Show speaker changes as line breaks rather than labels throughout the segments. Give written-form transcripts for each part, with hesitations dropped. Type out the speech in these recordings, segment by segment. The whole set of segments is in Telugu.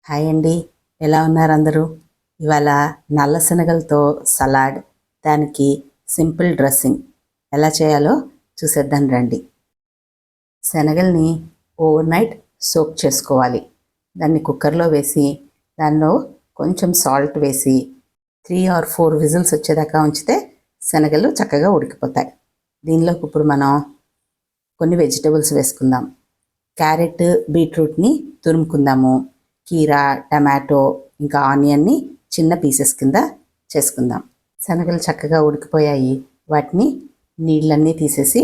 హాయ్ అండి, ఎలా ఉన్నారు అందరూ? ఇవాళ నల్ల శనగలతో సలాడ్, దానికి సింపుల్ డ్రెస్సింగ్ ఎలా చేయాలో చూసేద్దాం రండి. శనగల్ని ఓవర్ నైట్ సోక్ చేసుకోవాలి. దాన్ని కుక్కర్లో వేసి దానిలో కొంచెం సాల్ట్ వేసి 3 or 4 విజిల్స్ వచ్చేదాకా ఉంచితే శనగలు చక్కగా ఉడికిపోతాయి. దీనిలోకి ఇప్పుడు మనం కొన్ని వెజిటబుల్స్ వేసుకుందాం. క్యారెట్, బీట్రూట్ని తురుముకుందాము. కీరా, టమాటో, ఇంకా ఆనియన్ని చిన్న పీసెస్ కింద చేసుకుందాం. శనగలు చక్కగా ఉడికిపోయాయి. వాటిని నీళ్ళన్నీ తీసేసి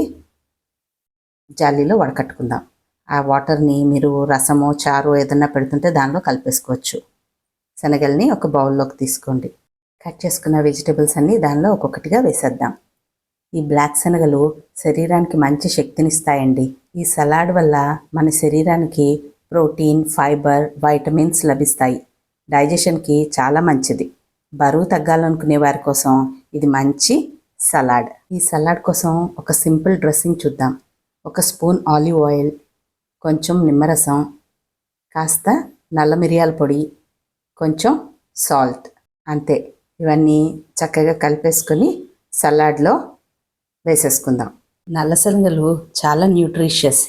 జాలీలో వడకట్టుకుందాం. ఆ వాటర్ని మీరు రసమో చారు ఏదన్నా పెడుతుంటే దానిలో కలిపేసుకోవచ్చు. శనగల్ని ఒక బౌల్లోకి తీసుకోండి. కట్ చేసుకున్న వెజిటబుల్స్ అన్నీ దానిలో ఒక్కొక్కటిగా వేసేద్దాం. ఈ బ్లాక్ శనగలు శరీరానికి మంచి శక్తినిస్తాయండి. ఈ సలాడ్ వల్ల మన శరీరానికి ప్రోటీన్, ఫైబర్, వైటమిన్స్ లభిస్తాయి. డైజెషన్కి చాలా మంచిది. బరువు తగ్గాలనుకునే వారి కోసం ఇది మంచి సలాడ్. ఈ సలాడ్ కోసం ఒక సింపుల్ డ్రెస్సింగ్ చూద్దాం. 1 స్పూన్ ఆలివ్ ఆయిల్, కొంచెం నిమ్మరసం, కాస్త నల్ల మిరియాల పొడి, కొంచెం సాల్ట్, అంతే. ఇవన్నీ చక్కగా కలిపేసుకొని సలాడ్లో వేసేసుకుందాం. నల్ల శనగలు చాలా న్యూట్రిషియస్.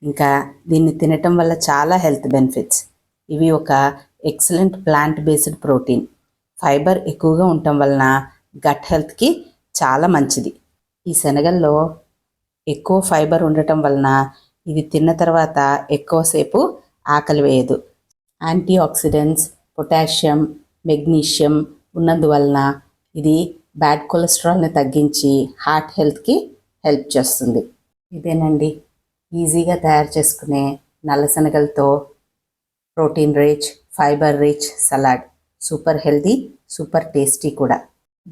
ఇంకా దీన్ని తినటం వల్ల చాలా హెల్త్ బెనిఫిట్స్. ఇవి ఒక excellent plant based protein. Fibre ఎక్కువగా ఉండటం వలన గట్ హెల్త్కి చాలా మంచిది. ఈ శనగల్లో ఎక్కువ ఫైబర్ ఉండటం వలన ఇది తిన్న తర్వాత ఎక్కువసేపు ఆకలి వేయదు. యాంటీ ఆక్సిడెంట్స్, పొటాషియం, మెగ్నీషియం ఉన్నందువలన ఇది బ్యాడ్ కొలెస్ట్రాల్ని తగ్గించి హార్ట్ హెల్త్కి హెల్ప్ చేస్తుంది. ఇదేనండి ఈజీగా తయారు చేసుకునే నల్ల శనగలతో protein rich, fibre rich salad. Super healthy, super tasty కూడా.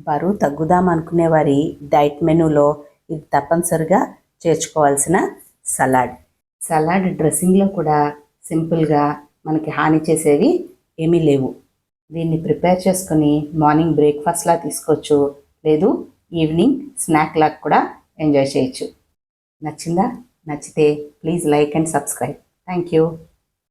బరువు తగ్గుదాం అనుకునే వారి డైట్ మెనూలో ఇది తప్పనిసరిగా చేర్చుకోవాల్సిన సలాడ్. సలాడ్ డ్రెస్సింగ్లో కూడా సింపుల్గా మనకి హాని చేసేవి ఏమీ లేవు. దీన్ని ప్రిపేర్ చేసుకొని మార్నింగ్ బ్రేక్ఫాస్ట్లా తీసుకోవచ్చు, లేదు ఈవినింగ్ స్నాక్ లాగా కూడా ఎంజాయ్ చేయొచ్చు. నచ్చిందా? నచ్చితే please like and subscribe. Thank you.